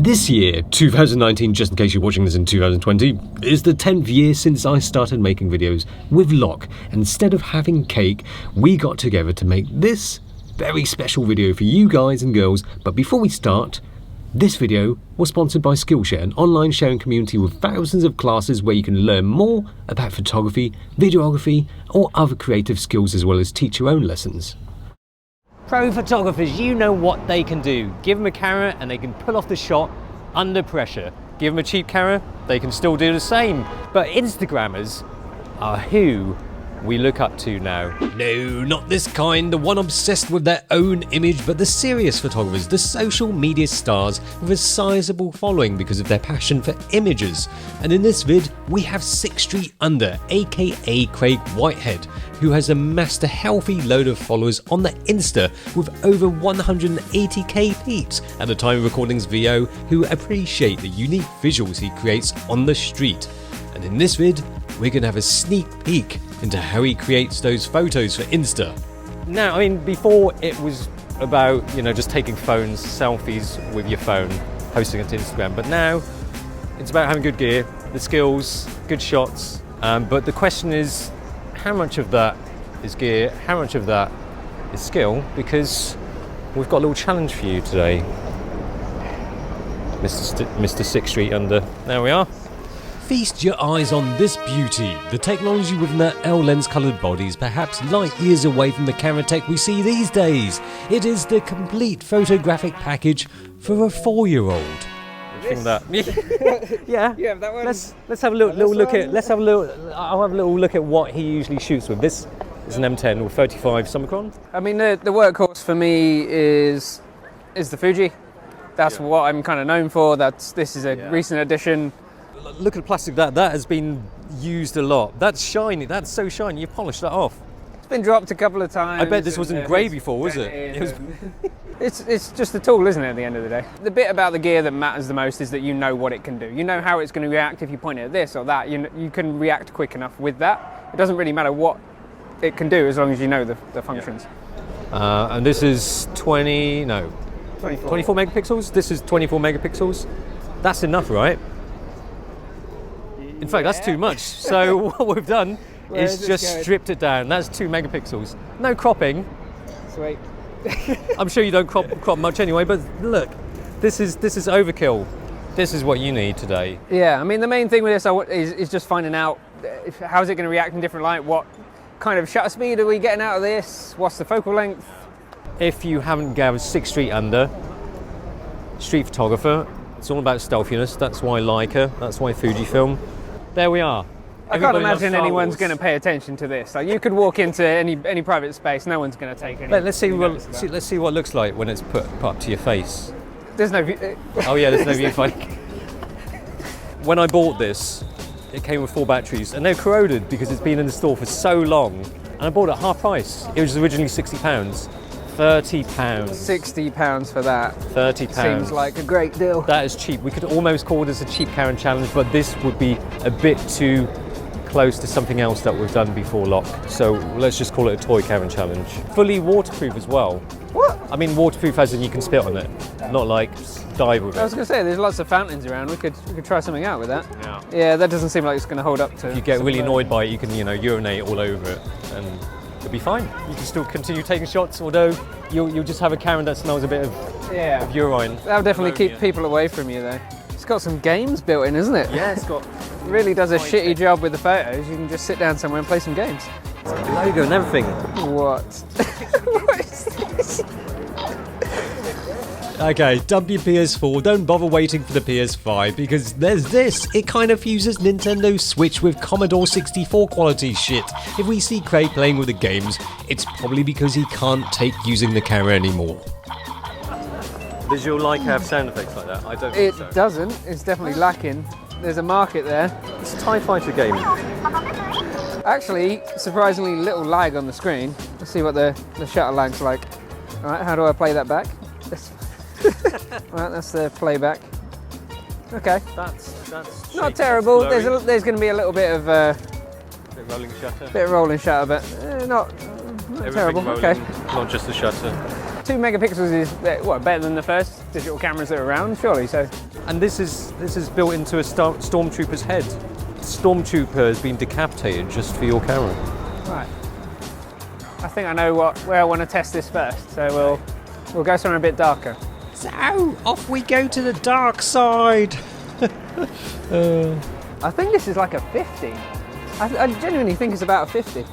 This year, 2019, just in case you're watching this in 2020, is the 10th year since I started making videos with Locke. Instead of having cake, we got together to make this very special video for you guys and girls. But before we start, this video was sponsored by Skillshare, an online sharing community with thousands of classes where you can learn more about photography, videography, or other creative skills, as well as teach your own lessons. Pro photographers, you know what they can do. Give them a camera and they can pull off the shot under pressure. Give them a cheap camera, they can still do the same. But Instagrammers are who we look up to now. No, not this kind, the one obsessed with their own image, but the serious photographers, the social media stars with a sizable following because of their passion for images. And in this vid, we have 6 Street Under, aka Craig Whitehead, who has amassed a healthy load of followers on the Insta with over 180k peeps at the time of recording's VO, who appreciate the unique visuals he creates on the street. And in this vid, we're going to have a sneak peek into how he creates those photos for Insta. Now, I mean, before it was about, just taking phones, selfies with your phone, posting it to Instagram, but now it's about having good gear, the skills, good shots, but the question is, how much of that is gear, how much of that is skill, because we've got a little challenge for you today, Mr. 6 Street Under. There we are. Feast your eyes on this beauty. The technology within their L-lens coloured bodies, perhaps light years away from the camera tech we see these days. It is the complete photographic package for a 4-year-old. Yeah. Yeah, that one. Let's have a little look at. I'll have a little look at what he usually shoots with. This is an M10 or 35 Summicron. I mean, the workhorse for me is the Fuji. That's what I'm kind of known for. This is a recent addition. Look at the plastic. That has been used a lot. That's shiny. That's so shiny. You polish that off. It's been dropped a couple of times. I bet this wasn't grey before, was it? It's just a tool, isn't it, at the end of the day? The bit about the gear that matters the most is that you know what it can do. You know how it's going to react if you point it at this or that. You can react quick enough with that. It doesn't really matter what it can do as long as you know the functions. And this is 24 megapixels. This is 24 megapixels. That's enough, right? In fact, that's too much. So what we've done is just stripped it down. That's 2 megapixels. No cropping. Sweet. I'm sure you don't crop much anyway, but look, this is overkill. This is what you need today. Yeah, I mean, the main thing with this is just finding out how's it going to react in different light, what kind of shutter speed are we getting out of this, what's the focal length. If you haven't gathered 6 Street Under, street photographer, it's all about stealthiness. That's why Leica, that's why Fujifilm. There we are. I can't imagine anyone's going to pay attention to this. Like, you could walk into any private space, no one's going to take any. Let's see what it looks like when it's put up to your face. There's no view. Oh yeah, there's no viewfinder. When I bought this, it came with 4 batteries, and they're corroded because it's been in the store for so long. And I bought it at half price. It was originally £60. £30. £60 for that. £30. Seems like a great deal. That is cheap. We could almost call this a cheap Karen challenge, but this would be a bit too close to something else that we've done before, Locke. So let's just call it a toy Karen challenge. Fully waterproof as well. What? I mean, waterproof as in you can spit on it, not like dive with it. I was going to say, there's lots of fountains around. We could try something out with that. Yeah. Yeah, that doesn't seem like it's going to hold up to. If you get really annoyed by it, you can, urinate all over it, and it'll be fine. You can still continue taking shots, although you'll just have a Karen that smells a bit of urine. That'll definitely keep people away from you, though. It's got some games built in, isn't it? Yeah, it's got. It really does a shitty job with the photos. You can just sit down somewhere and play some games. Logo and everything. What? What is this? Okay, dump your PS4, don't bother waiting for the PS5, because there's this. It kind of fuses Nintendo Switch with Commodore 64 quality shit. If we see Craig playing with the games, it's probably because he can't take using the camera anymore. Does your Leica have sound effects like that? I don't think so. It doesn't. It's definitely lacking. There's a market there. It's a TIE Fighter game. Actually, surprisingly little lag on the screen. Let's see what the shutter lag's like. Alright, how do I play that back? Right, that's the playback. Okay. That's not terrible. There's going to be a little bit of bit rolling shutter. Bit of rolling shutter, but not terrible. Rolling, okay. Not just the shutter. 2 megapixels is better than the first. digital cameras that are around, surely. So, And this is built into a stormtrooper's head. Stormtrooper has been decapitated just for your camera. right. I think I know where I want to test this first. So we'll go somewhere a bit darker. So off we go to the dark side. I think this is like a 50. I genuinely think it's about a 50.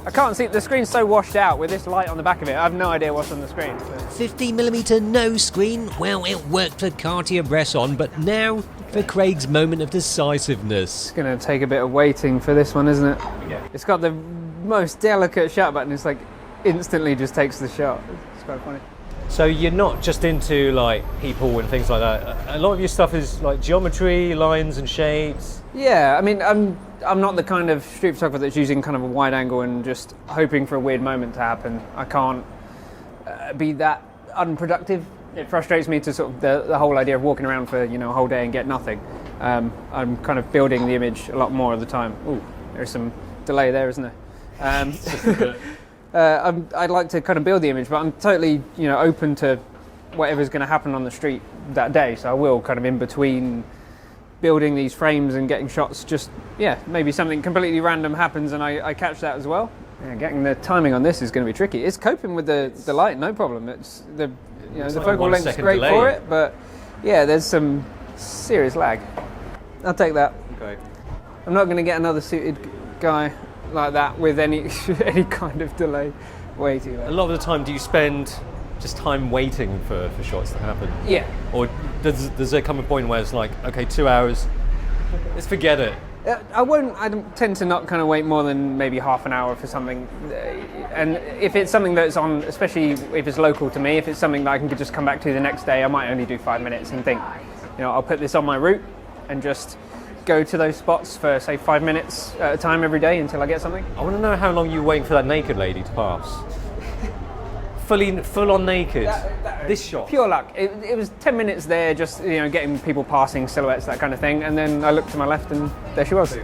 I can't see, the screen's so washed out with this light on the back of it. I have no idea what's on the screen. So. 50mm no screen, well, it worked for Cartier-Bresson, but now for Craig's moment of decisiveness. It's going to take a bit of waiting for this one, isn't it? Yeah. It's got the most delicate shutter button. It's like instantly just takes the shot. It's quite funny. So you're not just into like people and things like that. A lot of your stuff is like geometry, lines and shapes. Yeah, I mean, I'm not the kind of street photographer that's using kind of a wide angle and just hoping for a weird moment to happen. I can't be that unproductive. It frustrates me to sort of the whole idea of walking around for a whole day and get nothing. I'm kind of building the image a lot more of the time. Ooh, there's some delay there, isn't there? I'd like to kind of build the image, but I'm totally open to whatever's going to happen on the street that day. So I will kind of in between building these frames and getting shots, just maybe something completely random happens and I catch that as well. Yeah, getting the timing on this is going to be tricky. It's coping with the light, no problem. It's the focal length's great delay for it, but there's some serious lag. I'll take that. Okay. I'm not going to get another suited guy like that with any kind of delay. Way too A late. lot of the time, do you spend just time waiting for shots to happen? Yeah. Or does there come a point where it's like, okay, 2 hours, let's forget it? I tend to not kind of wait more than maybe half an hour for something. And if it's something that's on, especially if it's local to me, if it's something that I can just come back to the next day, I might only do 5 minutes and think, I'll put this on my route and just go to those spots for, say, 5 minutes at a time every day until I get something. I want to know how long you were waiting for that naked lady to pass. Full on naked. This shot. Pure luck. It was 10 minutes there, just getting people passing, silhouettes, that kind of thing, and then I looked to my left and there she was.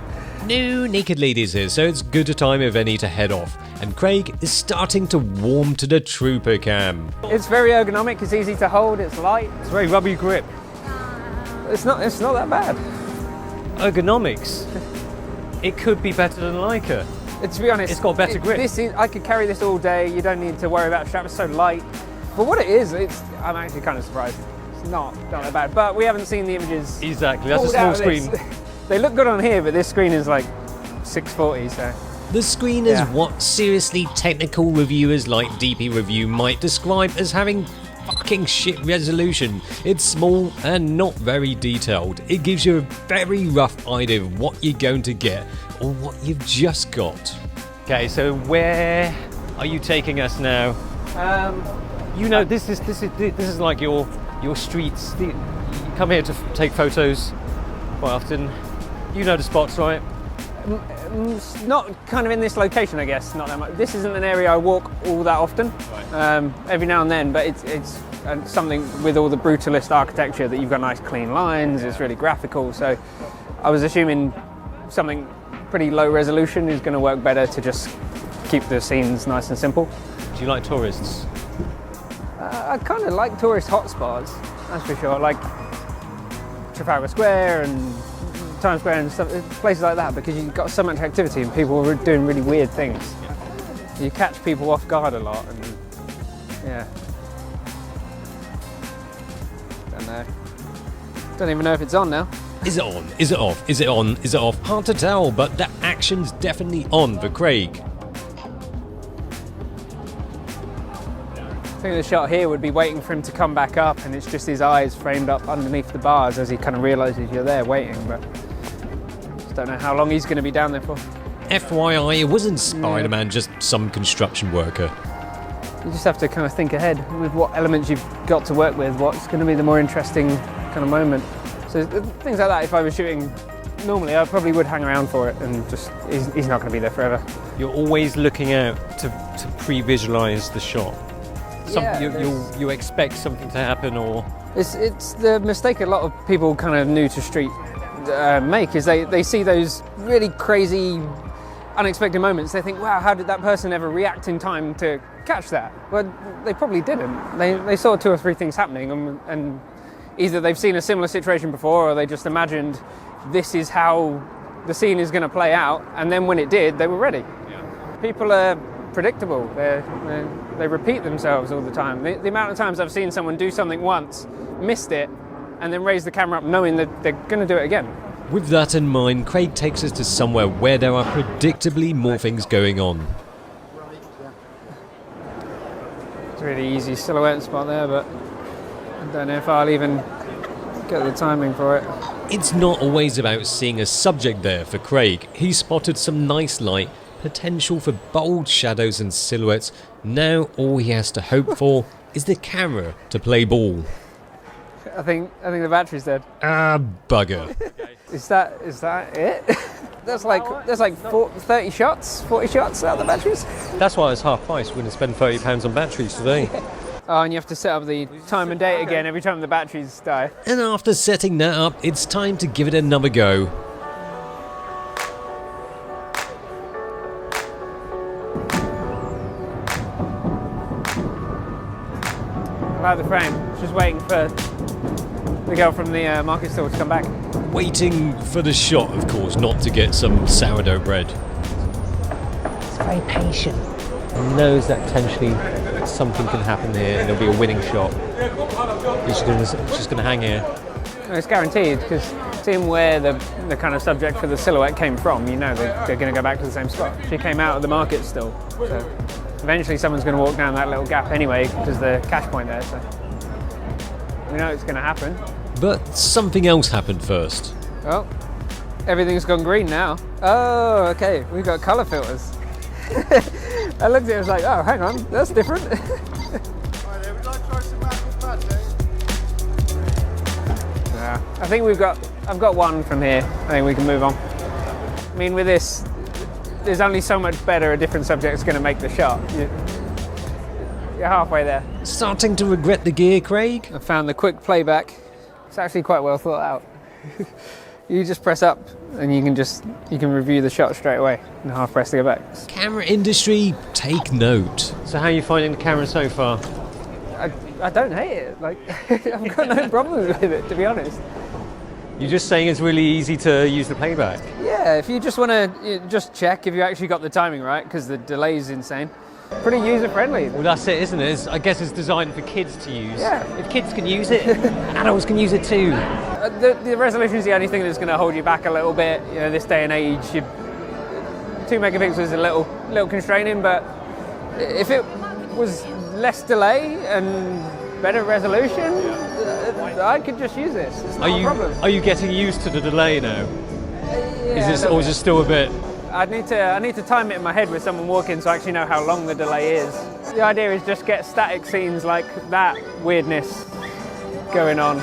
No naked ladies here, so it's good a time if any to head off. And Craig is starting to warm to the trooper cam. It's very ergonomic. It's easy to hold. It's light. It's very rubby grip. It's not that bad. Ergonomics. It could be better than Leica. To be honest, It's got better grip. I could carry this all day. You don't need to worry about strap. It's so light. But what it is, I'm actually kind of surprised. It's not that bad. But we haven't seen the images. Exactly. That's a pulled small out of this. screen. They look good on here, but this screen is like 640. So The screen is Yeah. what seriously technical reviewers like DP Review might describe as having fucking shit resolution. It's small and not very detailed. It gives you a very rough idea of what you're going to get or what you've just got. Okay, so where are you taking us now? This is like your streets. You come here to take photos quite often. You know the spots, right? not kind of in this location, I guess. Not that much. This isn't an area I walk all that often. Right. Every now and then, but it's something with all the brutalist architecture that you've got nice clean lines. It's really graphical. So I was assuming something pretty low resolution is going to work better to just keep the scenes nice and simple. Do you like tourists? I kind of like tourist hotspots, that's for sure, like Trafalgar Square and Times Square and stuff, places like that, because you've got so much activity and people are doing really weird things. You catch people off guard a lot, and yeah. Don't know. Don't even know if it's on now. Is it on? Is it off? Is it on? Is it off? Hard to tell, but the action's definitely on for Craig. I think the shot here would be waiting for him to come back up, and it's just his eyes framed up underneath the bars as he kind of realises you're there waiting, but just don't know how long he's going to be down there for. FYI, it wasn't Spider-Man, just some construction worker. You just have to kind of think ahead with what elements you've got to work with, what's going to be the more interesting kind of moment. So things like that, if I was shooting normally, I probably would hang around for it, and just he's not going to be there forever. You're always looking out to pre-visualise the shot. You expect something to happen, or It's the mistake a lot of people kind of new to street make, is they see those really crazy, unexpected moments. They think, wow, how did that person ever react in time to catch that. Well, they probably didn't. They saw 2 or 3 things happening, and either they've seen a similar situation before, or they just imagined this is how the scene is going to play out, and then when it did, they were ready. Yeah. People are predictable. They repeat themselves all the time. The amount of times I've seen someone do something once, missed it, and then raise the camera up knowing that they're going to do it again. With that in mind, Craig takes us to somewhere where there are predictably more things going on. It's a really easy silhouette spot there, but I don't know if I'll even get the timing for it. It's not always about seeing a subject there for Craig. He spotted some nice light, potential for bold shadows and silhouettes. Now all he has to hope for is the camera to play ball. I think the battery's dead. Ah, bugger. Is that it? There's like 30 shots, 40 shots out of the batteries. That's why it's half price. We're going to spend £30 on batteries today. Oh, and you have to set up the time and date again every time the batteries die. And after setting that up, it's time to give it another go. I like the frame. Just waiting for the girl from the market store to come back. Waiting for the shot, of course, not to get some sourdough bread. It's very patient. He knows that potentially something can happen here and there'll be a winning shot. He's just going to hang here. No, it's guaranteed, because seeing where the kind of subject for the silhouette came from, you know they're going to go back to the same spot. She came out of the market still, so eventually someone's going to walk down that little gap anyway, because the cash point there, so we know it's going to happen. But something else happened first. Oh, everything's gone green now. Oh, okay, we've got colour filters. I looked at it and was like, oh, hang on, that's different. Yeah, I think I've got one from here. I think we can move on. I mean, with this, there's only so much better a different subject's going to make the shot. You're halfway there. Starting to regret the gear, Craig? I found the quick playback. It's actually quite well thought out. You just press up and you can review the shot straight away and half press to go back. Camera industry, take note. So how are you finding the camera so far? I don't hate it. Like, I've got no problem with it, to be honest. You're just saying it's really easy to use the playback? Yeah, if you just want to just check if you actually got the timing right, because the delay is insane. Pretty user-friendly. Well, that's it, isn't it? I guess it's designed for kids to use. Yeah. If kids can use it, adults can use it too. The resolution is the only thing that's going to hold you back a little bit. You know, this day and age, 2 megapixels is a little constraining, but if it was less delay and better resolution, I could just use this. It's not a problem. Are you getting used to the delay now? Yeah, Or is it still a bit? I need to time it in my head with someone walking so I actually know how long the delay is. The idea is just get static scenes like that weirdness going on.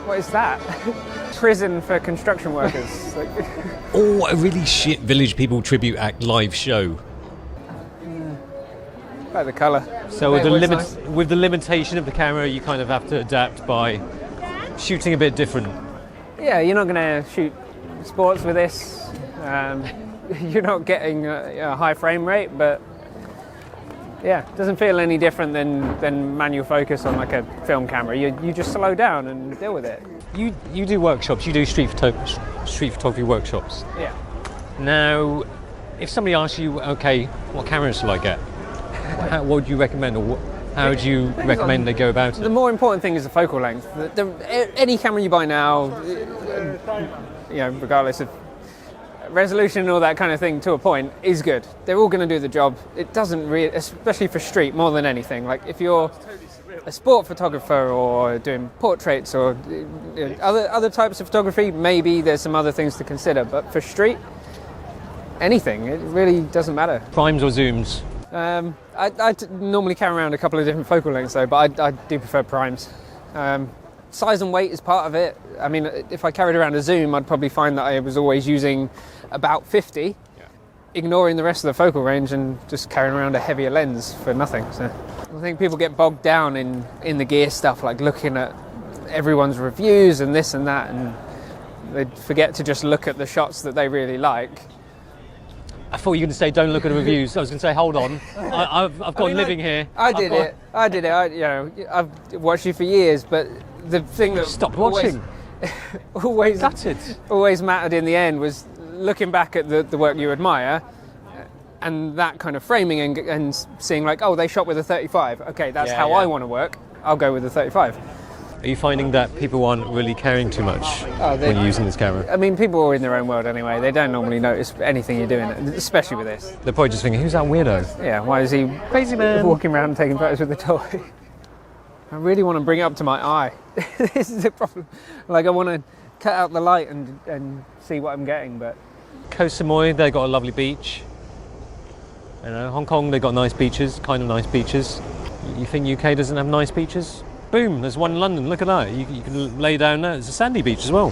What is that? Prison for construction workers. Or a really shit Village People tribute act live show. Like the colour. So with the limitation of the camera, you kind of have to adapt by shooting a bit different. Yeah, you're not going to shoot sports with this. You're not getting a high frame rate, but yeah, it doesn't feel any different than manual focus on like a film camera. You just slow down and deal with it. You do workshops. You do street photography workshops. Yeah. Now, if somebody asks you, okay, what cameras shall I get? What would you recommend, or how would you recommend they go about it? The more important thing is the focal length. Any camera you buy now, regardless of resolution and all that kind of thing, to a point, is good. They're all going to do the job. It doesn't really, especially for street, more than anything. Like if you're a sport photographer or doing portraits or other types of photography, maybe there's some other things to consider. But for street, anything, it really doesn't matter. Primes or zooms? I normally carry around a couple of different focal lengths though, but I do prefer primes. Size and weight is part of it. I mean, if I carried around a zoom, I'd probably find that I was always using about 50, ignoring the rest of the focal range and just carrying around a heavier lens for nothing. So I think people get bogged down in the gear stuff, like looking at everyone's reviews and this and that, and they forget to just look at the shots that they really like. I thought you were going to say don't look at the reviews. I was going to say hold on. I've got a living here. I did it. I've watched you for years, but the thing that Stop watching. always That's it. always mattered in the end was looking back at the work you admire and that kind of framing and seeing like, oh, they shot with a 35. Okay, that's how I want to work. I'll go with the 35. Are you finding that people aren't really caring too much when you're using this camera? I mean, people are in their own world anyway. They don't normally notice anything you're doing, especially with this. They're probably just thinking, who's that weirdo? Yeah, why is he Crazy man. walking around taking photos with the toy? I really want to bring it up to my eye. This is the problem. Like, I want to cut out the light and see what I'm getting, but... Koh Samui, they've got a lovely beach. You know, Hong Kong, they've got nice beaches, kind of nice beaches. You think UK doesn't have nice beaches? Boom, there's one in London, look at that. You can lay down there, it's a sandy beach as well.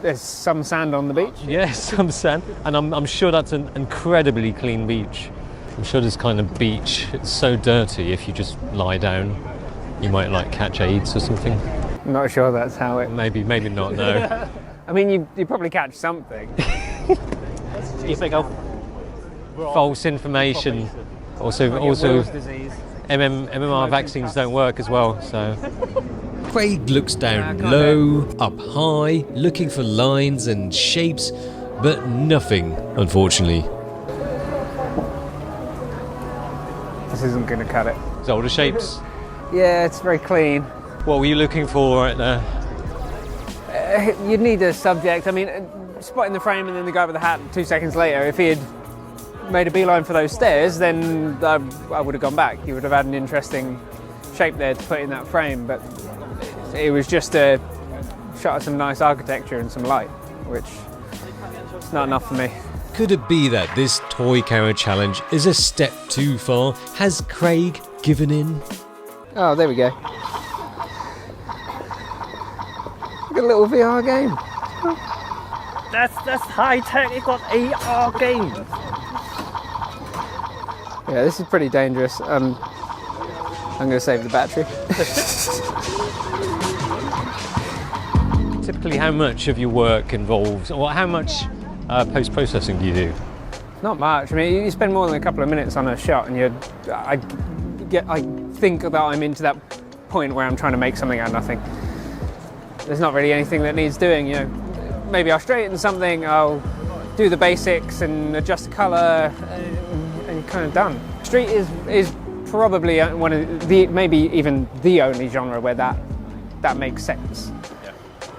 There's some sand on the beach. Yes, some sand. And I'm sure that's an incredibly clean beach. I'm sure this kind of beach, it's so dirty, if you just lie down, you might like catch AIDS or something. I'm not sure that's how it... Maybe not, no. I mean, you probably catch something. You think of false information. Also MMR vaccines don't work as well, so... Craig looks down low, up high, looking for lines and shapes, but nothing, unfortunately. This isn't going to cut it. It's older shapes. Yeah, it's very clean. What were you looking for right there? You'd need a subject. I mean, spotting the frame and then the guy with the hat 2 seconds later, if he had made a beeline for those stairs, then I would have gone back. You would have had an interesting shape there to put in that frame, but it was just a shot of some nice architecture and some light, which is not enough for me. Could it be that this toy camera challenge is a step too far? Has Craig given in? Oh, there we go. Look at a little VR game. That's high tech. It got AR game. Yeah, this is pretty dangerous. I'm going to save the battery. Typically, how much of your work involves, or how much post-processing do you do? Not much. I mean, you spend more than a couple of minutes on a shot, and I think that I'm into that point where I'm trying to make something out of nothing. There's not really anything that needs doing. You know, maybe I'll straighten something, I'll do the basics and adjust the colour, and you're kind of done. Street is probably one of the, maybe even the only genre where that makes sense.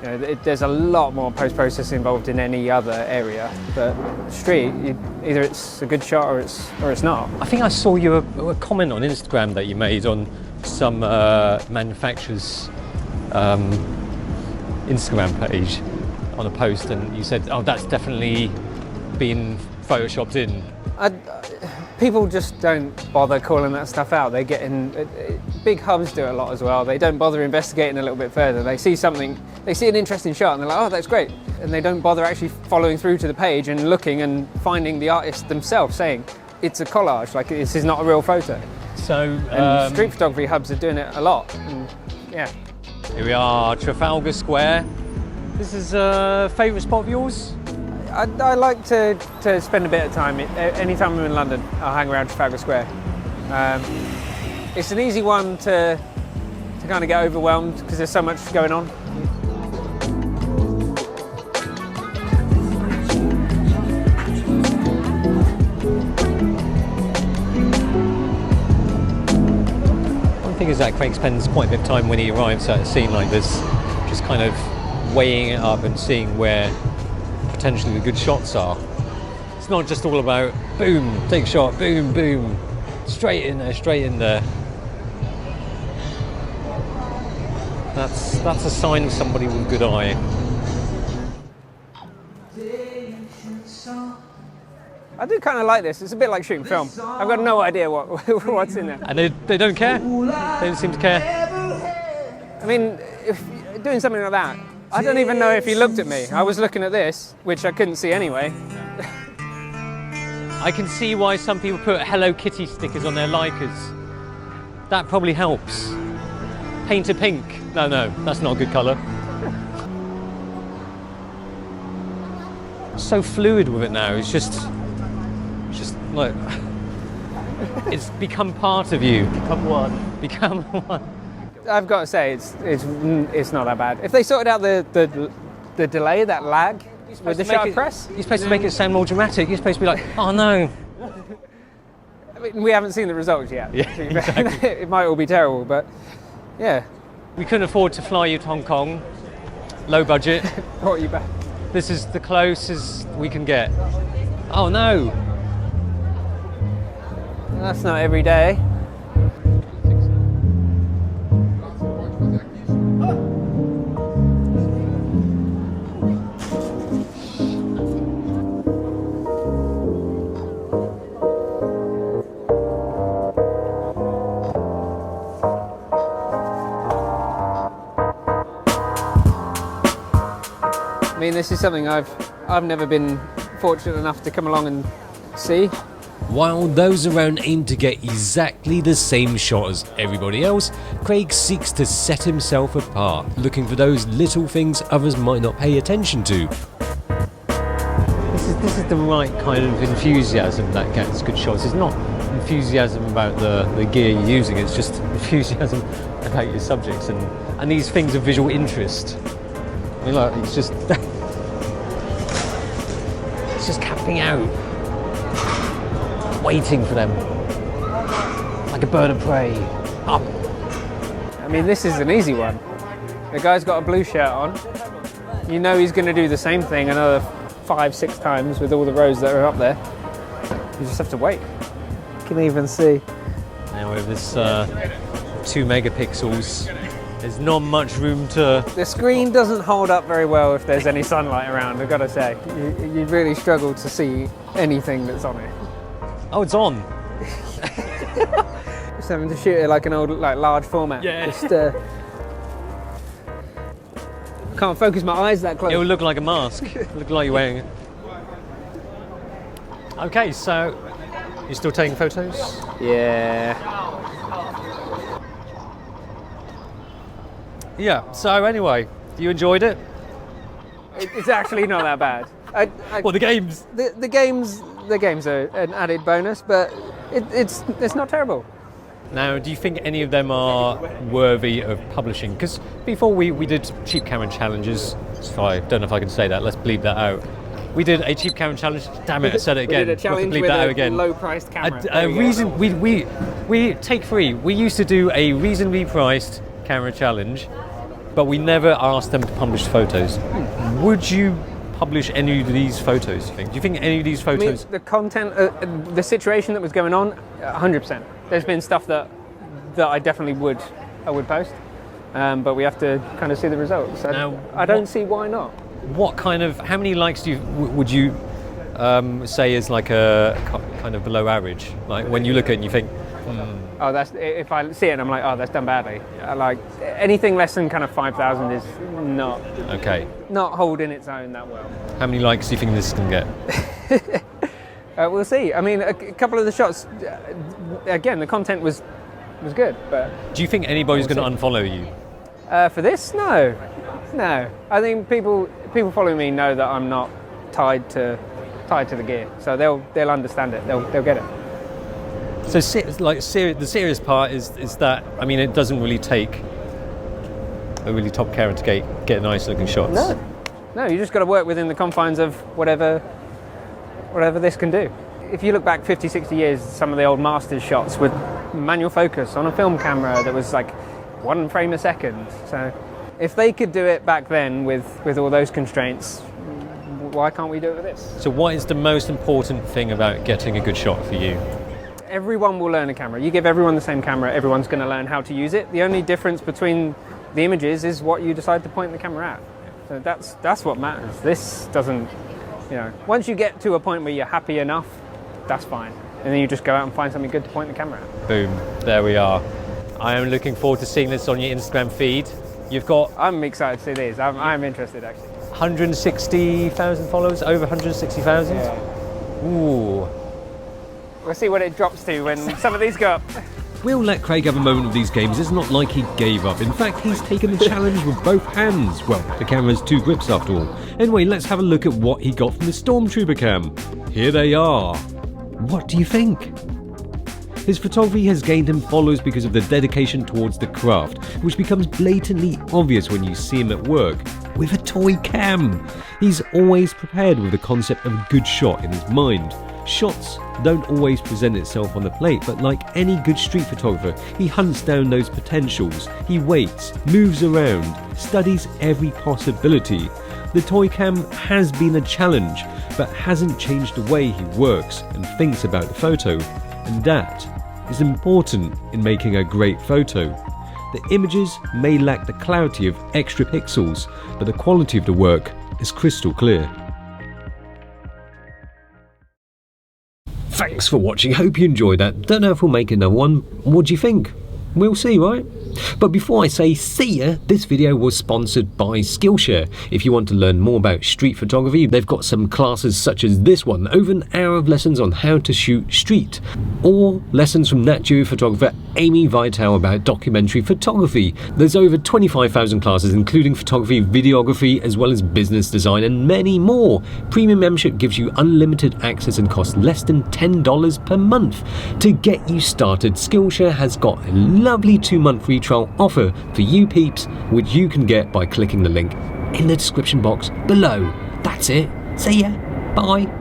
You know, there's a lot more post-processing involved in any other area, but street, either it's a good shot or it's not. I think I saw a comment on Instagram that you made on some manufacturer's Instagram page on a post, and you said, "Oh, that's definitely been photoshopped in." People just don't bother calling that stuff out. They get in. Big hubs do it a lot as well. They don't bother investigating a little bit further. They see something, they see an interesting shot, and they're like, "Oh, that's great," and they don't bother actually following through to the page and looking and finding the artist themselves, saying it's a collage, like this is not a real photo. So, and street photography hubs are doing it a lot. And, yeah. Here we are, Trafalgar Square. This is a favourite spot of yours? I like to spend a bit of time. Anytime I'm in London, I'll hang around Trafalgar Square. It's an easy one to kind of get overwhelmed because there's so much going on. One thing is that Craig spends quite a bit of time when he arrives at a scene like this, just kind of weighing it up and seeing where potentially the good shots are. It's not just all about boom, take a shot, boom, boom, straight in there, straight in there. That's a sign of somebody with a good eye. I do kind of like this. It's a bit like shooting film. I've got no idea what's in there. And they don't care. They don't seem to care. I mean, if doing something like that, I don't even know if he looked at me. I was looking at this, which I couldn't see anyway. I can see why some people put Hello Kitty stickers on their Leicas. That probably helps. Paint a pink. No, that's not a good colour. So fluid with it now. It's just Look, it's become part of you. Come on. Become one. I've got to say, it's not that bad. If they sorted out the delay, that lag with the shutter press, You're supposed to make it sound more dramatic. You're supposed to be like, oh no. I mean, we haven't seen the results yet. Yeah, exactly. It might all be terrible, but yeah. We couldn't afford to fly you to Hong Kong. Low budget. Brought you back. This is the closest we can get. Oh no. That's not every day. I mean, this is something I've never been fortunate enough to come along and see. While those around aim to get exactly the same shot as everybody else, Craig seeks to set himself apart, looking for those little things others might not pay attention to. This is the right kind of enthusiasm that gets good shots. It's not enthusiasm about the gear you're using, it's just enthusiasm about your subjects and these things of visual interest. I mean, look, it's just camping out, waiting for them, like a bird of prey. Up. I mean, this is an easy one. The guy's got a blue shirt on. You know he's going to do the same thing another 5-6 times with all the rows that are up there. You just have to wait. You can even see. Now with this 2 megapixels, there's not much room to. The screen doesn't hold up very well if there's any sunlight around, I've got to say. You really struggle to see anything that's on it. Oh, it's on. Just having to shoot it like an old, large format. Yeah. Just, can't focus my eyes that close. It will look like a mask. Look like you're wearing it. Okay, so you're still taking photos? Yeah. Yeah. So anyway, you enjoyed it? It's actually not that bad. Well, the games. The games are an added bonus, but it's not terrible. Now, do you think any of them are worthy of publishing? Because before we did cheap camera challenges. So I don't know if I can say that. Let's bleep that out. We did a cheap camera challenge. Damn it, I said it again. We did a challenge bleep with that out a again. low-priced camera. A reason we take 3. We used to do a reasonably priced camera challenge, but we never asked them to publish photos. Would you publish any of these photos, you think? Do you think any of these I mean, photos... the content, the situation that was going on, 100%. There's been stuff that I definitely would post, but we have to kind of see the results. Now, I don't see why not. What kind of... How many likes would you say is like a kind of below average? Like when you look at it and you think... Oh, that's if I see it and I'm like, oh, that's done badly. Like anything less than kind of 5,000 is not holding its own that well. How many likes do you think this can get? We'll see. I mean, a couple of the shots, again, the content was good, but Do you think anybody's going to unfollow you? for this, no. I think people following me know that I'm not tied to the gear, so they'll understand it. They'll get it. So, the serious part is that, I mean, it doesn't really take a really top camera to get nice looking shots. No, you just got to work within the confines of whatever this can do. If you look back 50, 60 years, some of the old Masters shots with manual focus on a film camera that was like 1 frame a second. So if they could do it back then with all those constraints, why can't we do it with this? So what is the most important thing about getting a good shot for you? Everyone will learn a camera. You give everyone the same camera, everyone's going to learn how to use it. The only difference between the images is what you decide to point the camera at. So that's what matters. This doesn't, once you get to a point where you're happy enough, that's fine. And then you just go out and find something good to point the camera at. Boom, there we are. I am looking forward to seeing this on your Instagram feed. You've got... I'm excited to see these. I'm interested, actually. 160,000 followers, over 160,000? Yeah. Ooh. We'll see what it drops to when some of these go up. We'll let Craig have a moment with these games. It's not like he gave up. In fact, he's taken the challenge with both hands. Well, the camera's 2 grips after all. Anyway, let's have a look at what he got from the Stormtrooper cam. Here they are. What do you think? His photography has gained him followers because of the dedication towards the craft, which becomes blatantly obvious when you see him at work with a toy cam. He's always prepared with the concept of a good shot in his mind. Shots don't always present itself on the plate, but like any good street photographer, he hunts down those potentials. He waits, moves around, studies every possibility. The toy cam has been a challenge, but hasn't changed the way he works and thinks about the photo. And that is important in making a great photo. The images may lack the clarity of extra pixels, but the quality of the work is crystal clear. Thanks for watching, hope you enjoyed that. Don't know if we'll make another one. What do you think? We'll see, right? But before I say see ya, this video was sponsored by Skillshare. If you want to learn more about street photography, they've got some classes such as this one, over an hour of lessons on how to shoot street, or lessons from Nat Geo photographer Amy Vitale about documentary photography. There's over 25,000 classes including photography, videography, as well as business design and many more. Premium membership gives you unlimited access and costs less than $10 per month. To get you started, Skillshare has got a lovely 2-month free trial offer for you peeps, which you can get by clicking the link in the description box below. That's it. See ya. Bye.